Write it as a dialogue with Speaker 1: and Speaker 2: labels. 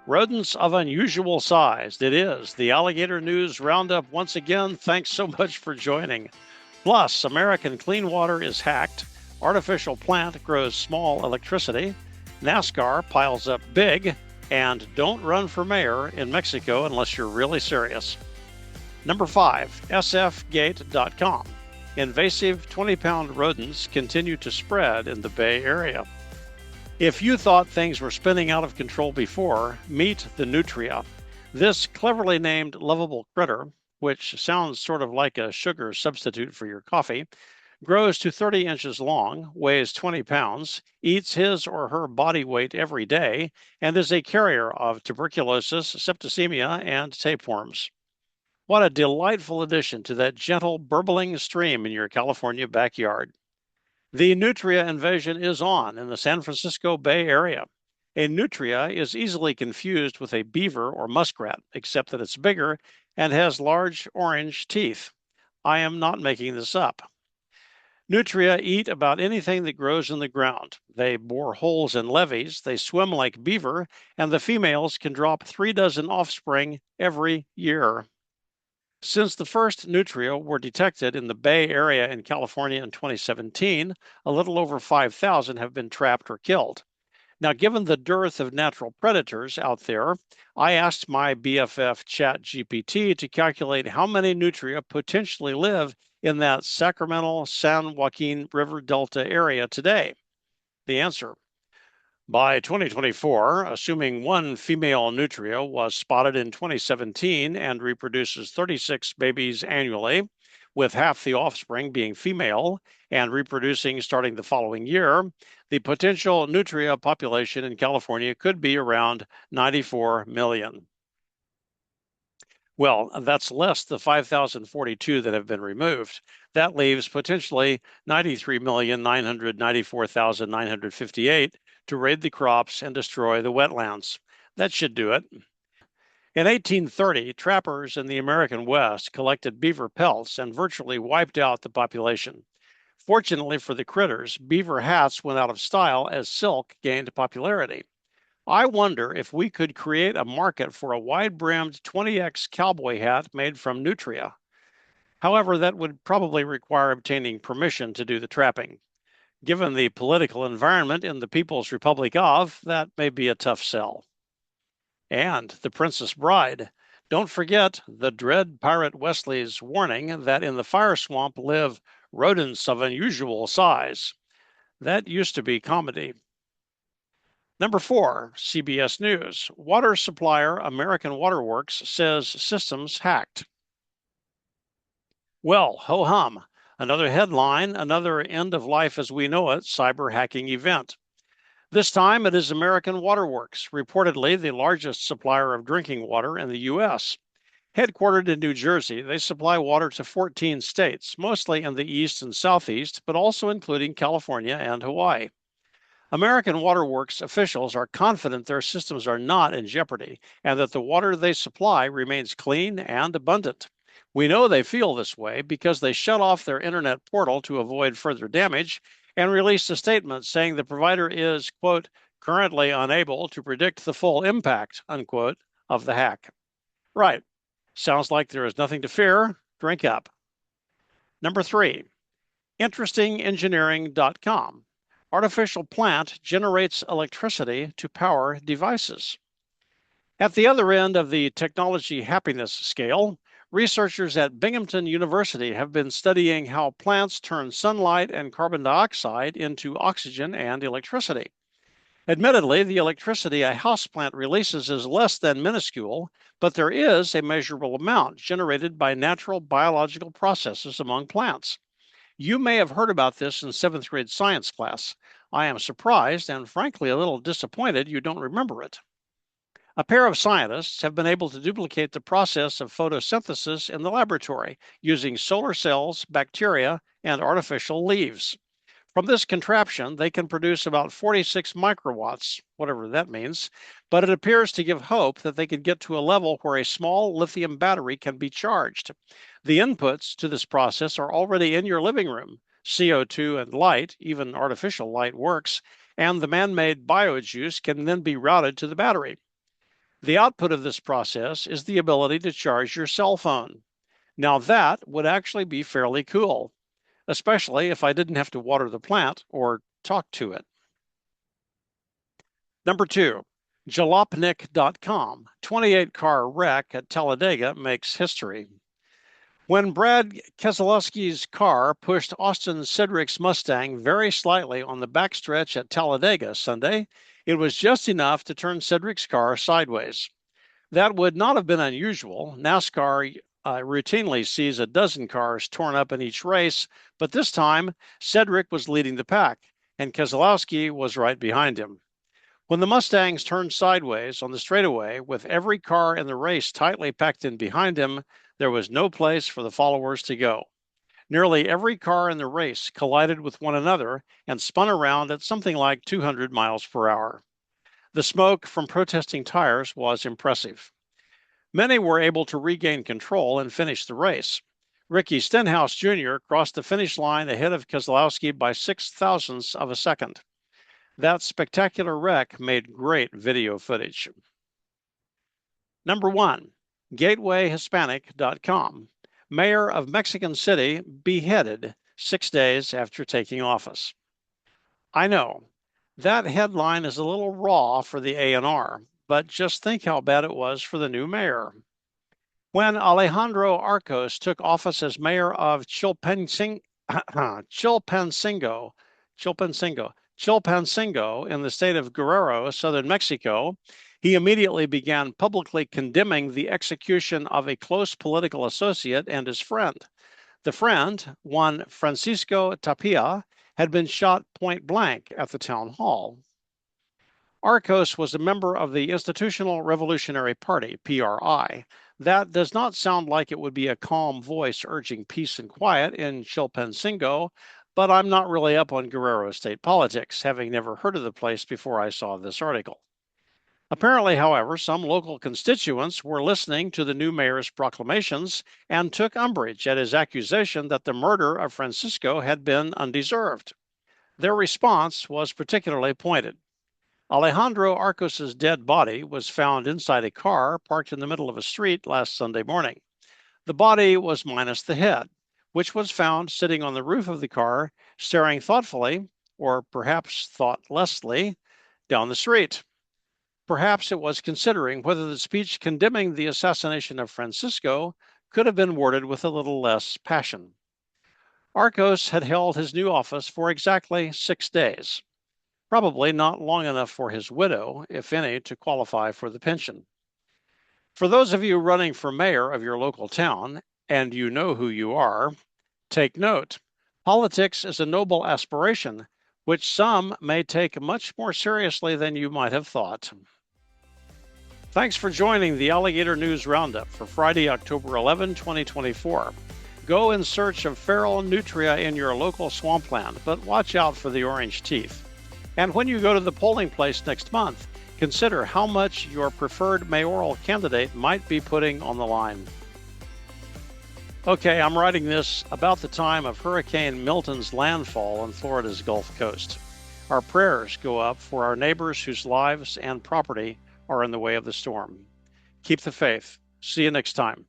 Speaker 1: Rodents of unusual size. It is the Alligator News Roundup once again. Thanks so much for joining. Plus, American clean water is hacked. Artificial plant grows small electricity. NASCAR piles up big. And don't run for mayor in Mexico unless you're really serious. Number 5, sfgate.com. Invasive 20-pound rodents continue to spread in the Bay Area. If you thought things were spinning out of control before, meet the nutria. This cleverly named lovable critter, which sounds sort of like a sugar substitute for your coffee, grows to 30 inches long, weighs 20 pounds, eats his or her body weight every day, and is a carrier of tuberculosis, septicemia, and tapeworms. What a delightful addition to that gentle, burbling stream in your California backyard. The nutria invasion is on in the San Francisco Bay Area. A nutria is easily confused with a beaver or muskrat, except that it's bigger and has large orange teeth. I am not making this up. Nutria eat about anything that grows in the ground. They bore holes in levees, they swim like beaver, and the females can drop 3 dozen offspring every year. Since the first nutria were detected in the Bay Area in California in 2017, a little over 5,000 have been trapped or killed. Now, given the dearth of natural predators out there, I asked my BFF ChatGPT to calculate how many nutria potentially live in that Sacramento San Joaquin River Delta area today. The answer: by 2024, assuming one female nutria was spotted in 2017 and reproduces 36 babies annually, with half the offspring being female and reproducing starting the following year, the potential nutria population in California could be around 94 million. Well, that's less the 5,042 that have been removed. That leaves potentially 93,994,958 to raid the crops and destroy the wetlands. That should do it. In 1830, trappers in the American West collected beaver pelts and virtually wiped out the population. Fortunately for the critters, beaver hats went out of style as silk gained popularity. I wonder if we could create a market for a wide-brimmed 20X cowboy hat made from nutria. However, that would probably require obtaining permission to do the trapping. Given the political environment in the People's Republic of, that may be a tough sell. And The Princess Bride. Don't forget the dread pirate Wesley's warning that in the fire swamp live rodents of unusual size. That used to be comedy. Number 4, CBS News. Water supplier American Water Works says systems hacked. Well, ho hum. Another headline, another end of life as we know it cyber hacking event. This time it is American Water Works, reportedly the largest supplier of drinking water in the U.S. Headquartered in New Jersey, they supply water to 14 states, mostly in the east and southeast, but also including California and Hawaii. American Water Works officials are confident their systems are not in jeopardy and that the water they supply remains clean and abundant. We know they feel this way because they shut off their internet portal to avoid further damage and released a statement saying the provider is, quote, currently unable to predict the full impact, unquote, of the hack. Right. Sounds like there is nothing to fear. Drink up. Number 3, interestingengineering.com. Artificial plant generates electricity to power devices. At the other end of the technology happiness scale, researchers at Binghamton University have been studying how plants turn sunlight and carbon dioxide into oxygen and electricity. Admittedly, the electricity a houseplant releases is less than minuscule, but there is a measurable amount generated by natural biological processes among plants. You may have heard about this in 7th grade science class. I am surprised and frankly a little disappointed you don't remember it. A pair of scientists have been able to duplicate the process of photosynthesis in the laboratory using solar cells, bacteria, and artificial leaves. From this contraption, they can produce about 46 microwatts, whatever that means, but it appears to give hope that they could get to a level where a small lithium battery can be charged. The inputs to this process are already in your living room. CO2 and light, even artificial light works, and the man-made biojuice can then be routed to the battery. The output of this process is the ability to charge your cell phone. Now that would actually be fairly cool, especially if I didn't have to water the plant or talk to it. Number 2, jalopnik.com, 28-car wreck at Talladega makes history. When Brad Keselowski's car pushed Austin Cedric's Mustang very slightly on the backstretch at Talladega Sunday, it was just enough to turn Cedric's car sideways. That would not have been unusual. NASCAR routinely sees a dozen cars torn up in each race, but this time Cedric was leading the pack, and Keselowski was right behind him. When the Mustangs turned sideways on the straightaway, with every car in the race tightly packed in behind him, there was no place for the followers to go. Nearly every car in the race collided with one another and spun around at something like 200 miles per hour. The smoke from protesting tires was impressive. Many were able to regain control and finish the race. Ricky Stenhouse Jr. crossed the finish line ahead of Keselowski by 6 thousandths of a second. That spectacular wreck made great video footage. Number 1, gatewayhispanic.com. Mayor of Mexican City beheaded 6 days after taking office. I know, that headline is a little raw for the A&R, but just think how bad it was for the new mayor. When Alejandro Arcos took office as mayor of Chilpancingo in the state of Guerrero, southern Mexico, he immediately began publicly condemning the execution of a close political associate and his friend. The friend, one Francisco Tapia, had been shot point blank at the town hall. Arcos was a member of the Institutional Revolutionary Party, PRI. That does not sound like it would be a calm voice urging peace and quiet in Chilpancingo, but I'm not really up on Guerrero state politics, having never heard of the place before I saw this article. Apparently, however, some local constituents were listening to the new mayor's proclamations and took umbrage at his accusation that the murder of Francisco had been undeserved. Their response was particularly pointed. Alejandro Arcos's dead body was found inside a car parked in the middle of a street last Sunday morning. The body was minus the head, which was found sitting on the roof of the car, staring thoughtfully, or perhaps thoughtlessly, down the street. Perhaps it was considering whether the speech condemning the assassination of Francisco could have been worded with a little less passion. Arcos had held his new office for exactly 6 days. Probably not long enough for his widow, if any, to qualify for the pension. For those of you running for mayor of your local town, and you know who you are, take note. Politics is a noble aspiration, which some may take much more seriously than you might have thought. Thanks for joining the Alligator News Roundup for Friday, October 11, 2024. Go in search of feral nutria in your local swampland, but watch out for the orange teeth. And when you go to the polling place next month, consider how much your preferred mayoral candidate might be putting on the line. Okay, I'm writing this about the time of Hurricane Milton's landfall on Florida's Gulf Coast. Our prayers go up for our neighbors whose lives and property are in the way of the storm. Keep the faith. See you next time.